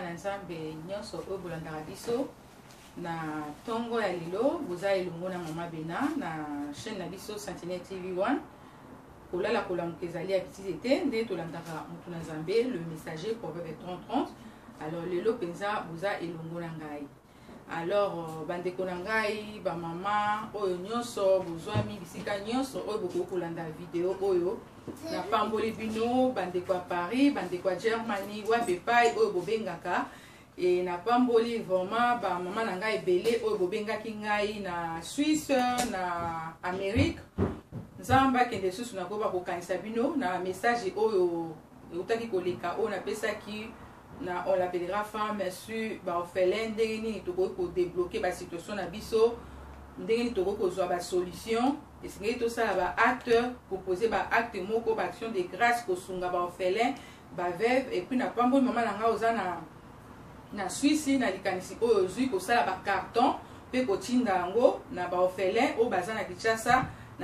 na nzambe nyonso oyo bolandaka biso na tongo ya lelo boza elongo na mama Bena na chaîne na biso Sentinelle TV1 kolala kolamuka ezali ya petite te nde tolandaka mutu na nzambe le messager proverbe 30-30. Alors lelo penza boza elongo na ngai. Alors bandeko na ngai ba mama oyo nyonso bozwami bisika nyonso oyo bokoki kolanda video oyo na pamboli bino bandeko ya Paris, bandeko ya Germany, wabepai oyo bobengaka et na pamboli vraiment ba mama na ngai ebele oyo bobengaki ngai na Suisse na Amérique. Nzamba kende susu na koba kokanisa bino na message oyo utaki koleka oyo napesaki na on l'appellera femme sur ba orphelin ndenge nini tokoki kodébloquer ba situation na biso ndenge nini tokoki kozwa ba solution esengeli tosala ba acte proposer ba acte moko ba action de grâce kosunga ba orphelin ba veuve et puis na pamboli mama na nga oza na Suisse na likanisi oyo ozwi kosala ba carton pe kotinda yango na ba orphelin oyo baza na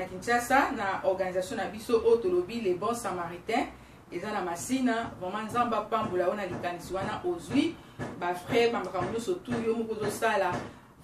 Kinshasa na organisation na biso oyo tolobi les bons samaritains eza na masina vraiment nzamba pambola ona likanisi wana ozwi ba frère ba makambo nyonso tu yo moko ozosala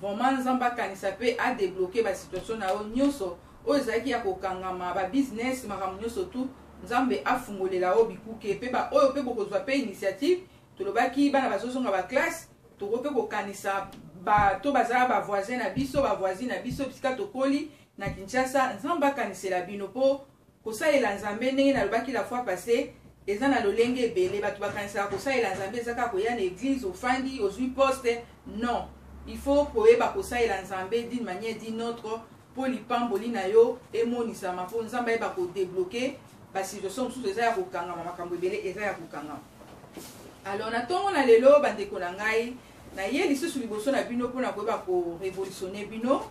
vraiment nzamba kanisa pe a débloquer ba situation na yo nyonso oyo ezalaki ya kokangama ba business makambo nyonso tu nzambe afungolela oyo bikuke pe ba oyo pe bokozwa pe initiative tolobaki bana bazosonga ba classe toko pe kokanisa ba to bazala ba voisin na biso ba voisine na biso bisika tokoli na Kinshasa nzamba kanisela bino po kosalela nzambe ndenge nalobaki la fois passée eza na lolenge ebele bato bakanisaka kosalela nzambe eza kaka koya na église ofandi ozwi poste non il faut koyeba kosalela nzambe d'une manière d'une autre po lipamboli na yo emonisama po nzambe ayeba kodébloquer basituation mosusu eza ya kokangama makambo ebele eza ya kokangama. Alors na ntongo na lelo bandeko na ngai na ye lisusu liboso na bino mpona koyeba korévolutionne bino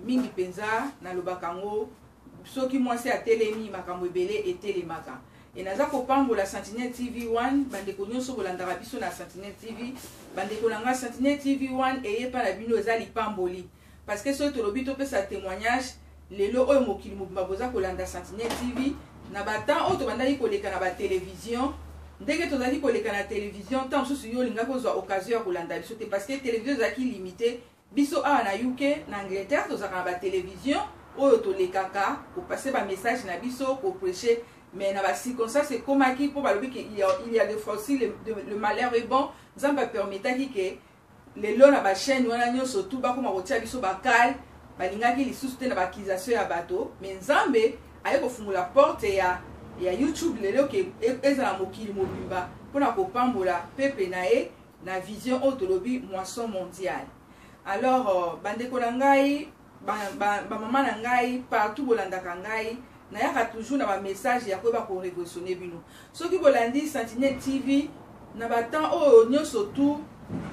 mingi penza nalobaka yango soki mwasi atelemi makambo ebele etelemaka et naza kopambola Sentinelle TV1 bandeko nyonso bolandaka biso na Sentinelle TV bandeko na nga Sentinelle TV1 eyepa na bino eza lipamboli parce que soki tolobi topesa témoignage lelo oyo mokili mobimba boza kolanda Sentinelle TV na batemps oyo tobandaki koleka na batelevizio ndenge tozalaki koleka na télévision ntango mosusu yo olingaki kozwa occasion ya kolanda biso te parce que télévision ezalaki limité biso awa na UK na Angleterre tozalaka na batelevizio oyo tolekaka kopase ba message na biso koprêcher mais na ba circonstance ekomaki po balobi ke il y a des fois aussi le malheur est bon nzamba permetaki ke lelo na ba chaîne wana nyonso tu bakoma kotia biso bakal balingaki lisusu te na bakisation ya bato mais nzambe aye kofungula porte ya YouTube lelo ke ezala mokili mobimba mpona kopambola pepe na ye na vision oyo tolobi moisson mondiale. Alors bandeko na ngai ba mama na ngai partout bolandaka ngai nayaka toujours na ba message ya koyeba korévolutionne bino soki bolandi Sentinelle TV na batemps oyo nyonso tu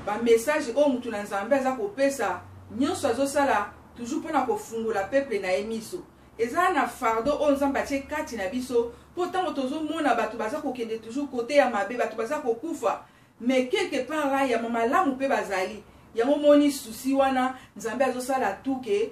ba message oyo mutu na nzambe aza kopesa nyonso azosala toujours mpona kofungola peuple na ye miso eza na fardeau oyo nzambe atie kati na biso mpo ntango tozomona bato baza kokende toujours kote ya mabe bato baza kokufa mais quelque part ya malamu mpe bazali yango moni susi wana nzambe azosala tuke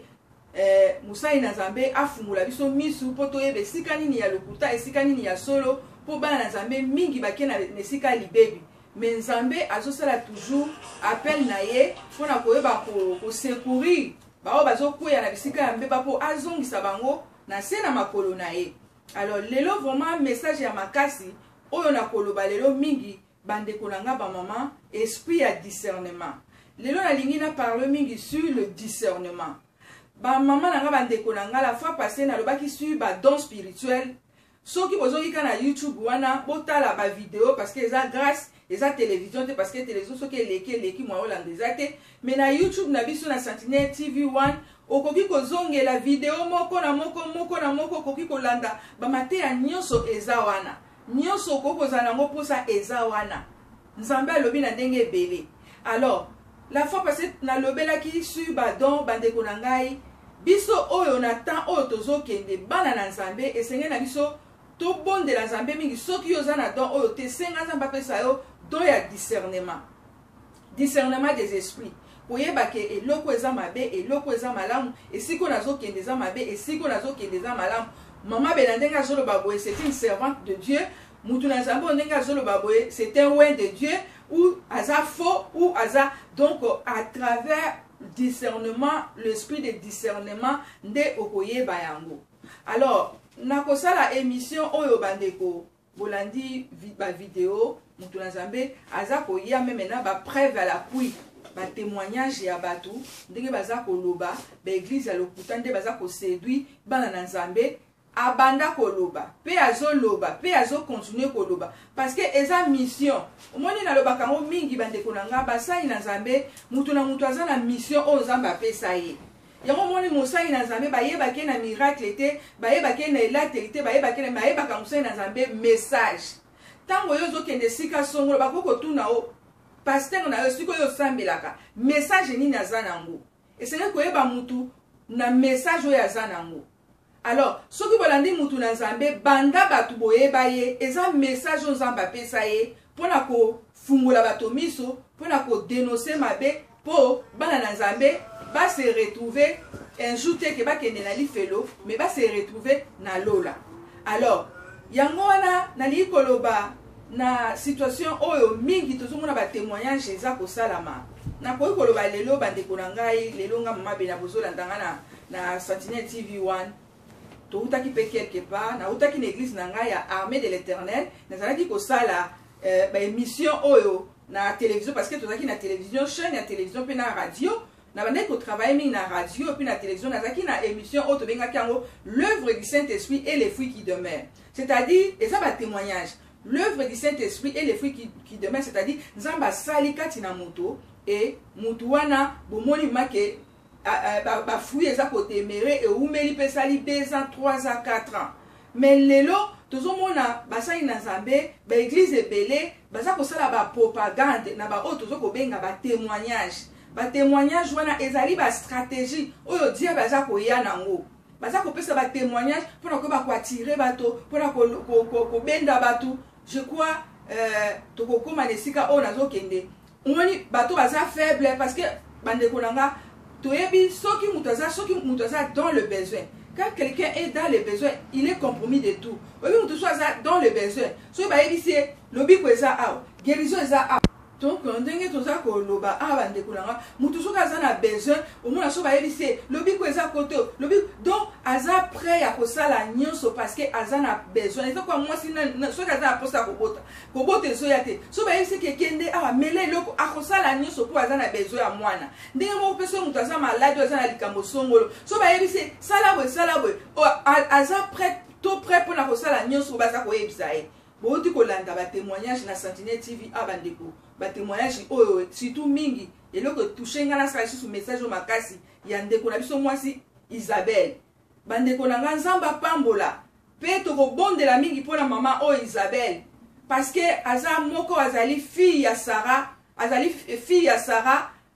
musai na nzambe afungula biso misu po toyeba esika nini ya lokuta esika nini ya solo po bana na nzambe mingi bake na esika libebi mais nzambe azosala toujours appel na ye mpona koyeba kosecourir bao bazokwea na bisika ya mbeba po azongisa bango na se na makolo na ye. Alors lelo vraiment message ya makasi oyo na koloba lelo mingi bandeko na nga ba mama esprit ya discernement lelo nalingi na parle mingi sur le discernement ba mama na nga bandeko na nga la fois passée nalobaki sur ba don spirituel soki bozokika na YouTube wana botala ba vidéo parce que eza grâce eza télévision te parce que télévision soki eleki mwa olanda eza te mais na YouTube na biso na Sentinelle TV1 okoki kozongela vidéo moko na moko okoki kolanda bamateya nyonso eza wana nyonso okoki kozala nango mposa eza wana nzambe alobi na ndenge ebele. Alors la fois passée nalobelaki sur badon bandeko na ngai biso oyo na temps oyo tozokende bana na nzambe esenge na biso tobondela nzambe mingi soki oza na don oyo te senga nzambe apesa yo don ya discernement des esprits koyeba ke eloko eza mabe eloko eza malamu esiko nazokende eza mabe esiko nazokende eza malamu. Mama Bena ndenge azoloba boye c'est une servante de Dieu mutu na nzambe ndenge azoloba boye c'est un oint de Dieu ou aza faux, ou aza. Donc, à travers discernement, l'esprit de discernement, nde okoye bayango. Alors, nakosa la émission oyo bandeko, bolandi ba vidéo, mutu na Nzambe, aza koya même na ba preuve à l'appui, ba témoignage ya batu, ndenge baza koloba, ba église ya lokuta nde baza ko séduit bana na Nzambe. Abanda koloba, pe azo loba, pe azo continuer koloba. Parce que eza mission. Omoni na loba kango mingi bande konanga basai na Nzambe, mutu na mutu aza na mission o Nzambe apesa ye. Yango moni mosai na Nzambe bayeba ke na miracle te, bayeba ke na elate te, bayeba ke na bayeba ka mosai na Nzambe message. Tango yo zo kende sika songolo bakoko tuna o pasteur na yo siko yo sambelaka. Message ni na zanango. Et c'est que koyeba mutu na message o ya zanango. Alors, ce qui bolandi mutu na Nzambe banda batu boyeba ye, eza message o Nzambe apesa ye pona ko fungola bato miso, pona ko dénoncer mabe po bana na Nzambe va se retrouver un jour te ke ba kende na lifelo, mais va se retrouver na lola. Alors, yango wana na likoloba na situation oyo mingi tozomona ba témoignage eza ko salama. Na koyi koloba lelo bandeko na ngai, lelo nga mama bena bozola ndanga na Sentinelle TV1. Toutaki pe quelque part, na utaki l'église nanga ya armée de l'Éternel, nazalaki ko sala ba émission oyo na télévision parce que tozaki na télévision, chaîne ya télévision pe na radio, na bande ko travailler na radio puis na télévision, nazalaki na émission oyo tobengaki yango l'œuvre du Saint-Esprit et les fruits qui demeurent. C'est-à-dire, et ça va témoignage, l'œuvre du Saint-Esprit et les fruits qui demeurent, c'est-à-dire nzamba sali kati na moto et mutu wana bomoni make ba fouille eza côté méré et oumeli pesali 2 ans 3 ans 4 ans mais lelo tozomona basali na Nzambe ba église ebele baza kosala ba propagande na ba oyo tozoko benga ba témoignage wana ezali ba stratégie oyo dia baza koya nango baza kopesa ba témoignage pona ko ba ko attirer bato pona ko benda bato. Je crois tokokoma nesika oyo nazokende omoni bato baza faible parce que bande konanga toyebi soki mutaza dans le besoin. Quand quelqu'un est dans le besoin, il est compromis de tout. Oyebi mutaza dans le besoin. So ba yebi se lobi ko eza aw, guérison eza aw. Donc ndenge toza ko loba bande konanga mutuso kaza na besoin, omona so ba yebi se lobi ko eza koto, lobi donc aza prêt à kosala nyonso parce que aza na besoin. Il faut quoi moi si so kaza aposta kobota so yate. So ba yebi se ke kende mele loko akosala nyonso po aza na besoin ya mwana. Ndenge mo peso mutu aza malade aza na likambo songolo. So ba yebi se sala boy aza prêt pour na kosala nyonso baza ko yebisa ye. Boti kolanda ba témoignage na Sentinelle TV bandeko. Ba témoignage oyo surtout mingi eloko toucher ngana sa sous message o makasi ya ndeko na biso mwasi Isabelle. Bandeko na Nzamba pambola pe to ko bondela mingi pona mama o Isabelle parce que aza moko azali fille ya Sarah,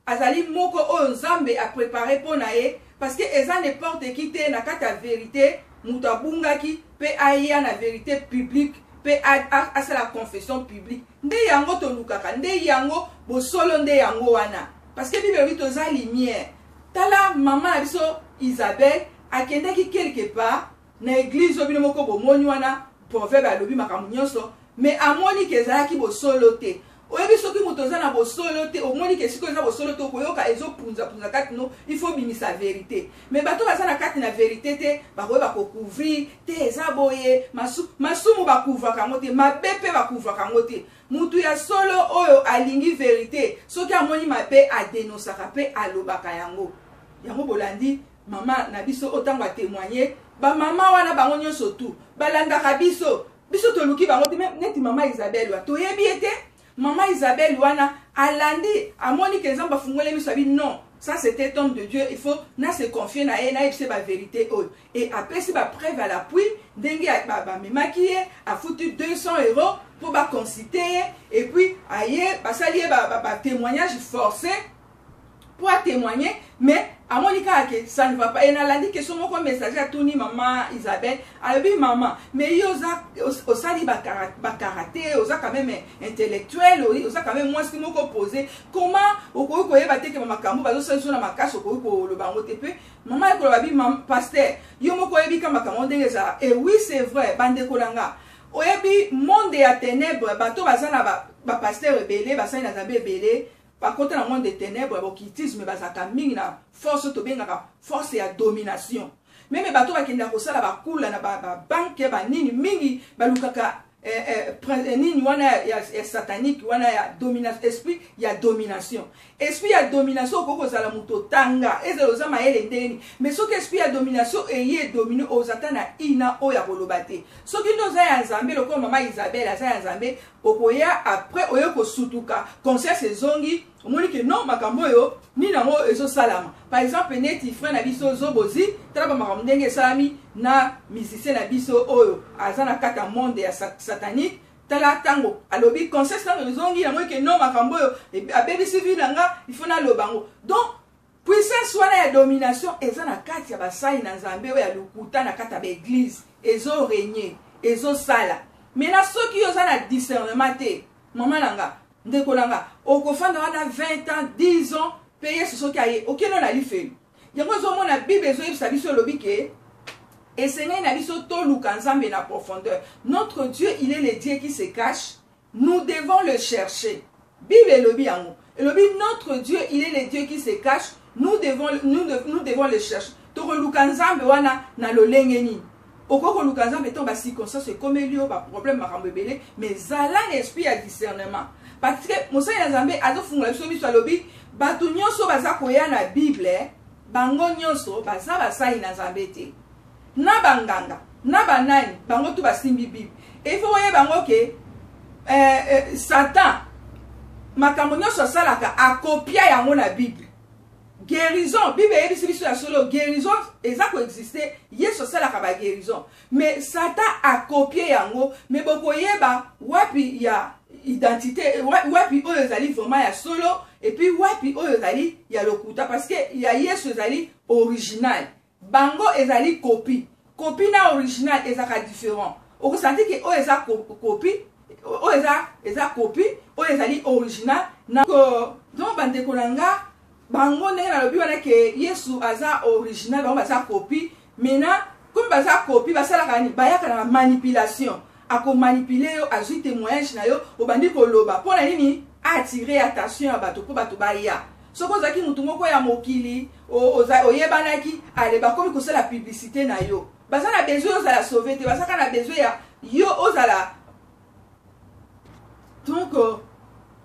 azali moko o Nzambe a préparé pona ye parce que eza n'importe qui te na kata vérité mutabungaki pe aya na vérité publique. Pe à la confession publique nde yango to lukaka nde yango bosolo nde yango wana parce que bible vito za lumière tala maman biso Isabelle akendaki quelque part na église obino moko bomoni wana proverbe alobi makambo nyonso mais amoni ke ezalaki bosolo te oyebi soki moto oza na bosolo te omoni ke siko eza bosolo te okoyoka ezopunza kati no il faut bimisa vérité mais bato baza na kati na vérité te bakoyeba kocouvrir te eza boye masumu bakouvwaka yango te mabe mpe bakouvwaka yango te mutu ya solo oyo alingi vérité soki amoni mabe adenosaka mpe alobaka yango bolandi mama na biso otango atémoigner bamama wana bango nyonso tu balandaka biso toluki bango te neti mama Isabelle wa toyebi ete Maman Isabelle wana alandi amoni ke Nzamba fungole miso abi non ça c'était homme de Dieu il faut na se confier na ye na epse ba vérité et après si ba preuve à l'appui ndenge ba memaki a foutu 200 € pour ba consulter et puis aye ba salier ba témoignage forcé pour témoigner mais à Monica que ça ne va pas et n'a dit que son mot message à Tony maman Isabelle abi maman mais yoza au sali ba karaté oza quand même intellectuel oza quand même moi ce mot posé comment au ko yeba te que maman kambo bazo senso na makaso ko le bango tepe maman ko babi pasteur yo moko yebi kama kama ndenge ça et oui c'est vrai bande kolanga oyebi monde ya ténèbre bato bazana ba pasteur ebele basali na zambe ebele bakota na monde de ténèbre bokitisme bazaka mingi na force to bengaka force ya domination même bato bakenda kosala bakula na ba banque ba nini mingi balukaka nini wana ya satanique wana ya domination esprit ya domination okoko zala muto tanga ezelo za mayele ndeni mais soki esprit ya domination eye dominer ozata na ina oya kolobate soki ndo za ya nzambe loko mama Isabelle aza ya nzambe okoya après oyo kosutuka conscience ezongi omoni ke non makambo yo ni nango ezo salama par exemple neti frère na biso zobozi tala ba makambo ndenge salami na musicien na biso oyo azana kata monde ya satanique tala tango alobi conscience tango ezongi nango ke non makambo yo abebisi vi nanga il faut na lobango donc puissance wana ya domination eza na kati ya basali na nzambe oyo ya lukuta na kata ba église ezo régner ezo sala mena soki yo za na discernement te mama nanga ndeko nanga okofanda wana 20 ans 10 ans payer ce soki aye okeno na life yango ezomona bible ezoyebisa biso lobi ke esengeli na biso toluka nzambe na profondeur. Notre Dieu, il est le Dieu qui se cache, nous devons le chercher. Bible lobi yango elobi notre Dieu, il est le Dieu qui se cache, nous devons le chercher. Tokoluka nzambe wana na lolenge nini okoko luka nzambe to ba circonstance comme elio ba problème makambo ebele mais zala l'esprit ya discernement parce que mosali ya nzambe azofungola biso miso alobi bato nyonso baza koya na Bible bango nyonso baza basali na nzambe te na banganga na banani bango tu basimbi Bible et il faut voyer bango ke Satan makambo nyonso asalaka akopia yango na Bible. Guérison, Bible est biso ya solo guérison eza ko exister yeso sala ka ba guérison mais Satan a copié yango mais boko yeba wapi ya identité wapi oyo ezali vraiment ya solo et puis wapi oyo ezali ya lokuta parce que ya yeso ezali original bango ezali copie na original ezaka différent o senti que oyo eza copie oyo eza copie oyo ezali original na donc bande kolanga bango ndenge na lobi wana ke Yesu aza original bango baza copie maintenant comme baza copie basalaka ni bayaka na manipulation ako manipuler yo azui témoignage na yo obandi koloba pona nini attirer attention ya bato po bato baya soko zaki mutu moko ya mokili oyebanaki ale bakomi kosala publicité na yo baza na besoin ozala sauver te basaka na besoin ya yo ozala donc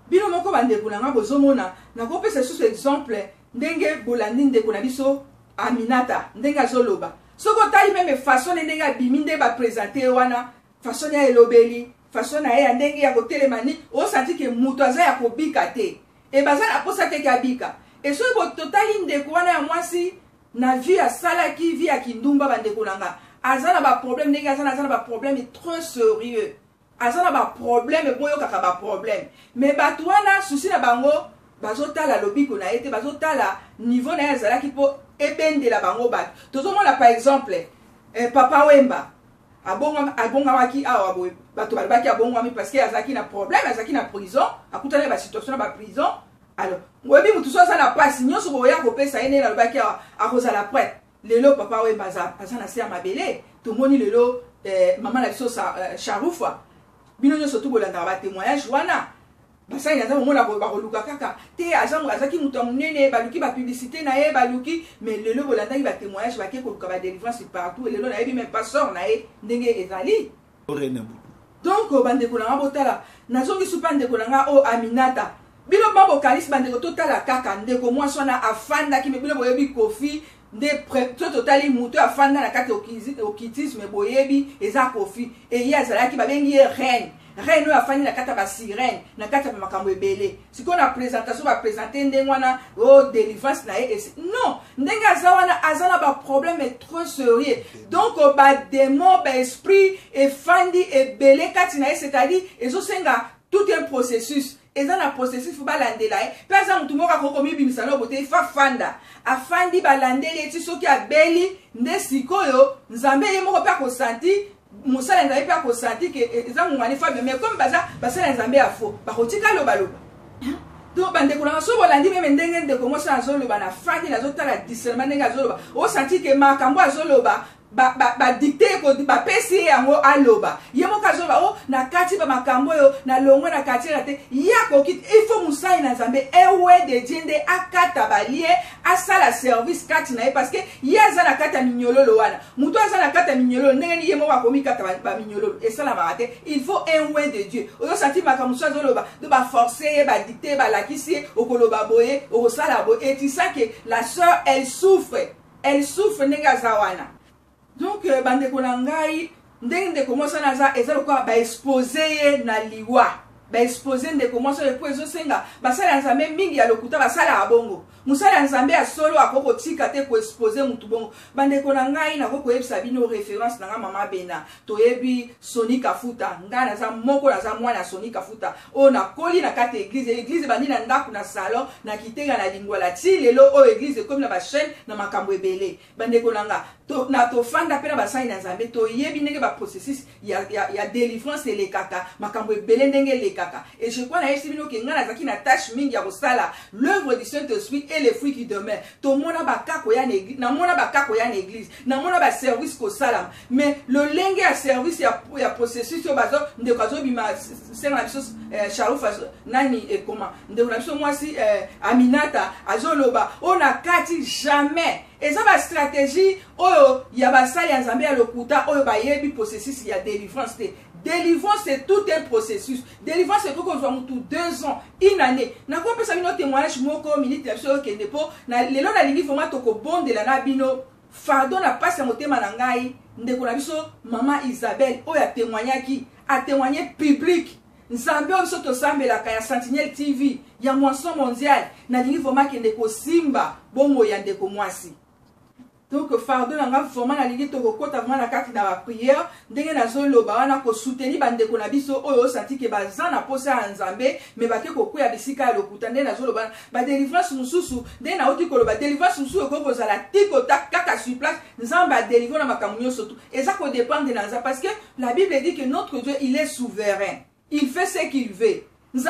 bino moko bandeko nanga bozomona nakopesa susu exemple ndenge bolandi ndeko na biso Aminata ndenge azoloba soko tali meme façon ndenge abimi nde ba présenter wana façon ya elobeli façon na ya ndenge ya kotelemani o senti ke mutu aza ya kobika te e baza na posa te kabika e so bo totali ndeko wana ya mwasi na vie ya salaki vie ya kindumba bandeko nanga aza na ba problème ndenge aza na ba problème trop sérieux azana ba problème boyo kaka ba problème mais bato wana souci na bango bazotala lobiko na ete bazotala niveau na yazala ki po ebendela bango bato tozomona par exemple Papa Wemba abonga waki awa boy bato balbaki abonga mi parce que azaki na problème azaki na prison akutana ba situation na ba prison alors webi mutu so na passe nyonso boya ko pesa ene na lobaki akoza la prêtre lelo Papa Wemba azana sia mabele tomoni lelo maman la biso Charoufa bino nyonso tu bolanda ba témoignage wana basali naza momona bakoluka kaka te azaki mutu munene baluki ba publicité na ye baluki mais lelo bolandaki ba témoignage bake koluka ba délivrance partout lelo na yebi même pasteur na ye ndenge ezali donc bandeko nanga botala nazongi supa ndeko nanga o Aminata bino babo kalisi bandeko totala kaka ndeko mwasi wana afandaki me bino boyebi Kofi nde totali mutu afanda na kati okitisme boyebi eza Kofi e ye azalaki babengi ye reine oyo afandi na kati ya basirene na kati ya makambo ebele sikoyo na présentation baprésente ndenge wana o délivrance na ye non ndenge aza wana aza na baproblème trop sérieux donc badémon baesprit efandi ebele kati na ye c'est-à-dire ezosenga tout un processus eza na processus fo balandela ye mpe aza mutu moko akokomi bimisa na bote ifa fanda afandi balandeli eti soki abeli nde sikoyo nzambe ye moko mpe akosanti mosala nzambe mpe akosanti ke eza mongwani fable mais comme basala nzambe ya fo bakotika lobaloba donc bandeko nanga so bolandi meme ndenge ndeko mwasi azoloba na fandi nazotala discernement ndenge azoloba osanti ke makambo azoloba dicté ba pesi yango aloba yemo kazoba o na kati ba makambo yo na longo na kati rate yako kit il faut musai na Nzambe ewe de jinde akata balie asala service kati na parce que yaza na kata minyololo wana muto aza na kata minyololo ndenge ni yemo wa komi kata ba minyololo et ça la marate il faut un ouais de Dieu ozo senti makambo so loba de ba forcer ba dicter ba lakisi okoloba boye okosala boye et tu sais que la sœur elle souffre ndenge zawana. Donc, bande konangai, ndenge komosa naza ezalo kwa ba exposer na liwa, ba exposer ndeko komosa le poezo senga, basala Nzambe mingi ya lokuta basala abongo. Musala Nzambe ya solo akoko tika te ko exposer mutu bongo. Bande konangai na koko yebisa bino référence na mama Bena, toyebi Soni Kafuta, ngana za moko na za mwana Soni Kafuta. O na koli na kate église bandi na ndaku na salon na kitenga na lingwa la ti lelo o église comme na ba chaîne na makambo ebele. Bande konanga na to fanda pena basai na Nzambe to yebi ndenge ba processus ya délivrance et les kaka makambo ebele ndenge les kaka et je crois na yesi bino ke ngana zaki na tâche mingi ya kosala l'œuvre du Saint-Esprit et les fruits qui demeurent to mona bakako ya église na mona bakako ya église na mona ba service ko salam mais le lenge ya service ya processus yo bazo ndeko azo bima c'est la chose Sharufa nani et comment ndeko na biso mwasi Aminata azoloba on a kati jamais. Et ça va stratégie oyo ya basali ya Nzambe ya lokuta oyo ba yebi processus ya délivrance. Délivrance c'est tout un processus. Délivrance c'est qu'on soit mutu 2 ans, une année. Na ko pesa bino témoignage moko minute ya biso ke ndepo na lelo na lingi format to ko bondela na bino fardo na pasi ya motema na ngai ndeko na biso mama Isabelle oyo témoignaki a témoigné public. Nzambe oyo biso tosambelaka ya Sentinelle TV ya moisson mondial na lingi format ke ndeko simba bongo ya ndeko mwasi. Donc fardo nanga format na lingi to kokota vraiment na kati na ba prière ndenge na zoloba wana ko soutenir bandeko na biso oyo senti ke baza na posa ya Nzambe mais bake kokuya bisika ya lokuta ndenge na zoloba ba délivrance mususu ndenge na oti koloba délivrance mususu ko kozala tiko kaka sur place Nzambe a délivré na makambo nyonso tout et ça ko dépendre de Nzambe parce que la Bible dit que notre Dieu il est souverain. Il fait ce qu'il veut.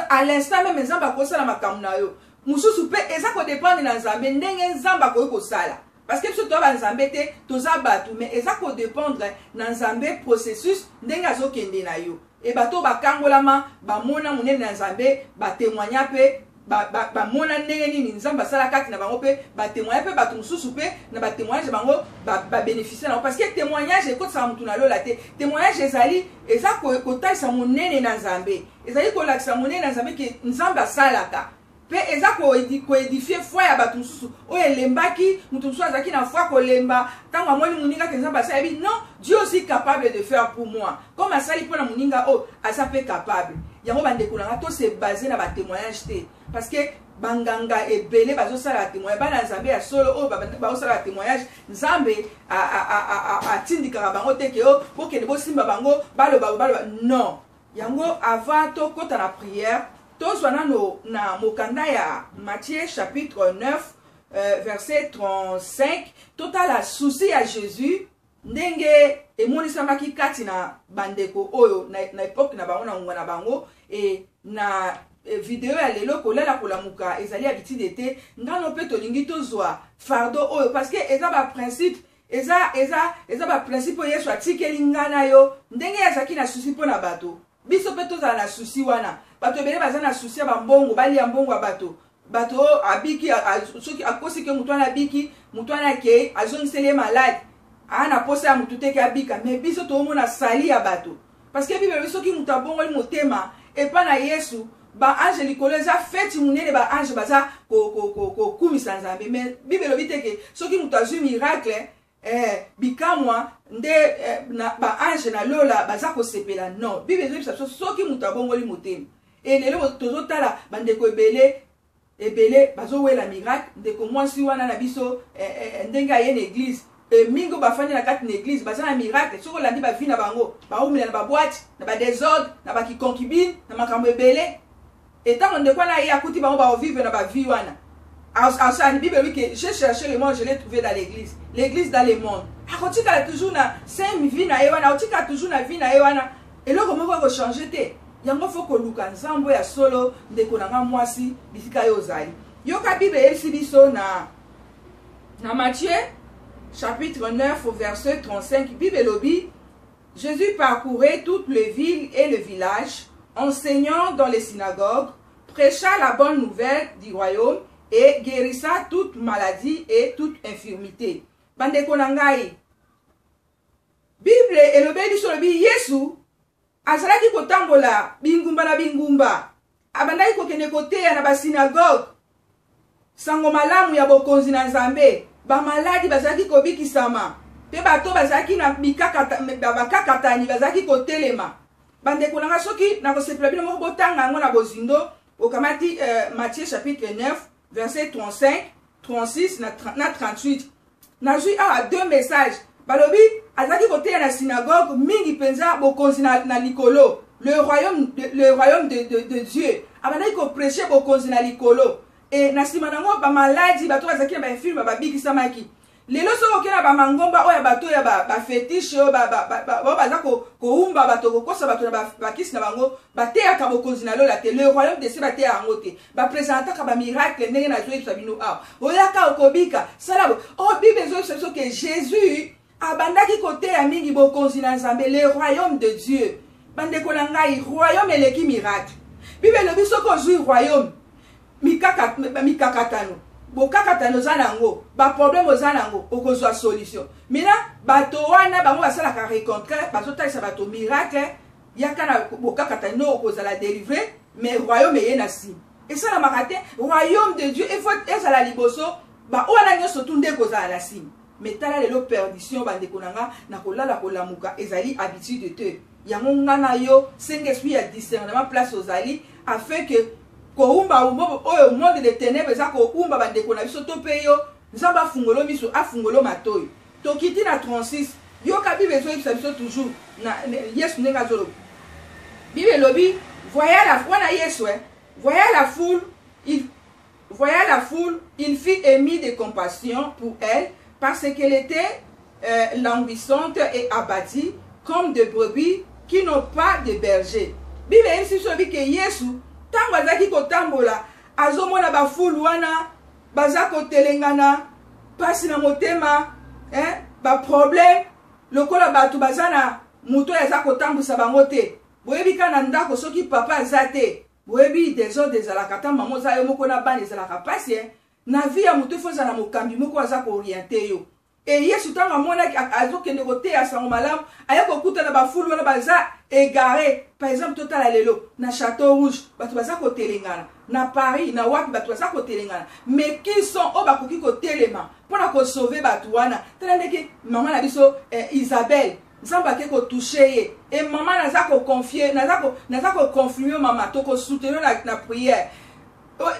À l'instant même Nzambe akosala makambo na yo mususu pe et ça ko dépendre de Nzambe ndenge Nzambe ko kosala. Parce que ce toi Nzambe te toza batu mais eza ko dépendre na Nzambe processus ndenge azokende na yo et bato bakangolama ba mona munene na Nzambe ba témoigner pe ba mona ndenge nini Nzambe sala kati na bango pe ba témoigner pe batu mususu pe na ba témoignage bango ba bénéficier na parce que témoignage ko sa mutu na lola te témoignage ezali eza ko talisa munene na Nzambe ezali ko lakisa munene na Nzambe ke Nzambe salaka. Pe eza ko édifier foi ya batu mususu o elembaki mutu mususu azaki na foi kolemba tango amoni muninga ke Nzambe asabi non Dieu aussi capable de faire pour moi comme asali pona muninga o asa pe capable yango bandeko nanga to se basé na ba témoignage te parce que banganga ebele bazo sala témoignage bana Nzambe ya solo o ba sala témoignage Nzambe a tindika bango te ke o bokende bo simba bango baloba non yango avant to kota na prière. Tous na mokanda ya Matthieu chapitre 9 verset 35 total a souci à Jésus ndenge emonisamaki kati na bandeko oyo na époque na bango na ngwana bango et na vidéo ya lelo kolela kolamuka ezali habitude te ngano pe tolingi tozwa fardo oyo parce que eza ba principe eza ba principe Yesu atikeli ngana yo ndenge yazaki na souci pona bato biso pe tozala na souci wana bato ebele baza na souci ya bambongo balia mbongo ya bato abiki soki akosi ke mutu wana abiki mutu wana ke azongiseli malade ana posa ya mutu te ke abika mais biso toomona sali ya bato parce que Bible soki mutu abongoli motema epa na Yesu ba ange likolo eza feti munene ba ange baza kumisa Nzambe mais Bible lobi te ke soki mutu azwi miracle bikamwa nde ba ange na lola baza kosepela non Bible ezobisa soki mutu abongoli motema et lelo tozotala bandeko ebele bazowela miracle ndeko mwasi wana na biso ndenge aye na église mingo bafandi na kati na église baza na miracle soko landi ba vie na bango baumela na ba boîte na ba désordre na ba concubine na makambo ebele et tant ndeko na ye akuti bango ba vivre na ba vie wana la Bible dit que j'ai cherché le monde, je l'ai trouvé dans l'église. L'église dans le monde. Akotika toujours na 5 vie na ewana, akotika toujours na vie na ewana. Et là comment va changer te? Yango faut que luka nzambo ya solo ndeko na mwasi bisika yo zali. Yoka Bible elisi biso na Matthieu chapitre 9 au verset 35, Bible Lobby, Jésus parcourait toutes les villes et les villages, enseignant dans les synagogues, prêcha la bonne nouvelle du royaume et guérissa toute maladie et toute infirmité. Bande konangai. Bible elobeli sur le Yesu azalaki kotambola bingumba na bingumba. Abandaki kokende koteya na ba synagogue. Sango malamu ya bokonzi na Nzambe. Ba maladi bazalaki kobikisama. Pe bato bazalaki na bakakatani bazalaki kotelema. Bande konanga soki na kosepela bino moko botanga ngo na bozindo okamati Matthieu chapitre 9 verset 35, 36 na 38. Nazui a deux messages. Balobi azaki kote na synagogue mingi penza bokonzi na likolo. Le royaume de Dieu. Abandaki ko prêcher bokonzi na likolo. Et na sima nango ba maladi bato bazaki na ba film ba biki samaki. Lelo so okena ba mangomba oya bato ya ba fetiche baza ko umba bato ko kosa bato na ba kisi na bango bate ya ka bokonzi na lola te. Le royaume de Dieu bate ya ngote. Ba présenter ka ba miracle ndenge na zoe sabino a. Oya ka okobika salabo. Oh Bible zo que Jésus abandaki kote ya mingi bokonzi na Nzambe, le royaume de Dieu. Bande konangai royaume eleki miracle. Bible lobi soko zui royaume mikakatano. Bokakatano zanango, ba problème zanango, okozwa solution. Mina bato wana bango basala ka rencontrer, bazota sa bato miracle, yakana bokakatano okozala délivrer, mais royaume yenasi. Et ça la makate, royaume de Dieu, il faut être la liboso, ba wana nyoso tunde kozala la sim. Mais tala lelo perdition bande konanga na kolala kolamuka ezali habitude te. Yango ngana yo senge esprit ya discernement place aux ali afin que koumba umobo oyo monde de ténèbres za ko umba bande kona biso to pe yo nzamba fungolo miso afungolo matoy. To kiti na 36 yo ka bibe zo biso toujours na Yesu nenga zolo. Bible lobi voyait la wana Yesu voyait la foule, il fit émis de compassion pour elle parce qu'elle était languissante et abattue comme des brebis qui n'ont pas de berger. Bible ici so bi que Yesu tango azaki kotambola azomona ba foule wana bazako telengana pasi na motema ba problème lokola batu bazana muto yazako tambusa bango te. Boyebi kana ndako soki papa azate boyebi dezo dezalaka ta mamo za yo moko na bana ezalaka pasi na vie ya mutu foza na mokambi moko aza ko orienter yo. Et Yesu tanga mona azokende kote ya sango malamu ayako kuta na bafulu wana baza égaré. Par exemple total lelo na Château Rouge batu baza ko telengana na Paris na wapi batu baza ko telengana. Mais qui sont o bakoki ko telema pona ko sauver batu wana tala ndeke maman na biso Isabelle nzamba ke ko toucher ye et maman naza ko confier naza ko confirmer maman to ko soutenir na prière.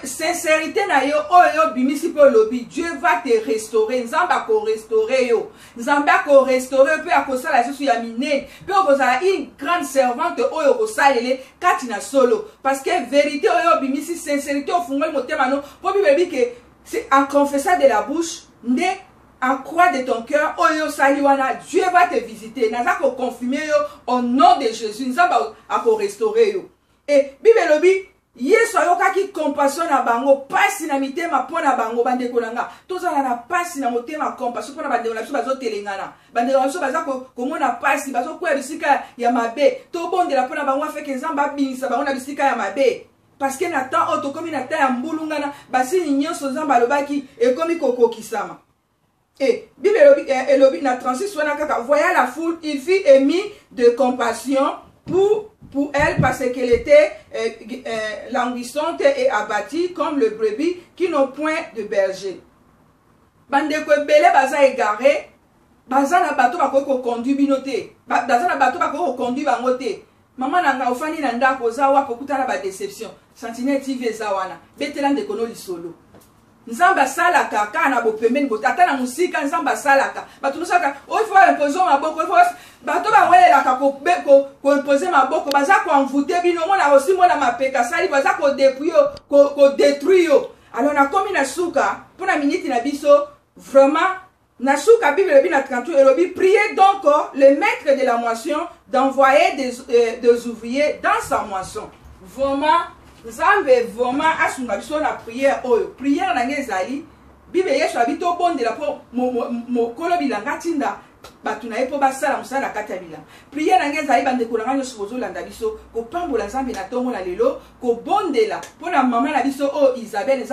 Sincérité na yo oyo bimisi po lobi Dieu va te restaurer nzamba ko restaurer yo nzamba ko restaurer pe akosala susu ya minene pe okozala une grande servante oyo kosalele kati na solo parce que vérité oyo bimisi sincérité ofungoli motema no po bibebi que c'est en confessant de la bouche nde en croix de ton cœur oyo sali wana Dieu va te visiter naza ko confirmer yo au nom de Jésus nzamba ako restaurer yo et bible lobi Yesu ayokaki compassion na bango pasi na mitema pona bango bande kolanga tozala na pasi na motema compassion pona bande na biso bazotelengana bande na biso baza komona pasi bazokwea bisika ya mabe to bondela pona bango afeke nzamba binisa bango na bisika ya mabe parce que na temps oto komi na temps ya mbulungana basi nyonso nzamba alobaki ekomi kokokisama. Et Bible elobi na 36 wana kaka voyant la foule il fit émis de compassion pour elle parce qu'elle était languissante et abattue comme le brebis qui n'ont point de berger. Bandeko ebele baza égaré, baza na bato bako conduire binote, baza na bato bako conduire bango te. Maman nanga ofani na ndako za wa pokutana ba déception. Sentinelle TV za wana, betela ndeko no lisolo. Nzamba salaka kana bopembeni botata na musika nzamba salaka bato nosaka o il faut imposer maboko il faut bato ba welela ka ko imposer maboko baza ko envoûter bino mona aussi mona mapeka sali baza ko détruire. Alors na komi na suka pona minute na biso vraiment na suka Bible bi na 38 elobi priez donc le maître de la moisson d'envoyer des ouvriers dans sa moisson. Vraiment Nzambe vraiment asunga biso na prière oyo prière na ngezali bible yesu abi tobondela mpo mokolo bilanga tinda bato na ye mpo basala mosala na kati ya bilanga. Priere na ngai ezali bandeko na ngai nyonso bozolanda biso kopambola nzambe na ntongo na lelo kobondela mpo na mama na biso oyo Isabelle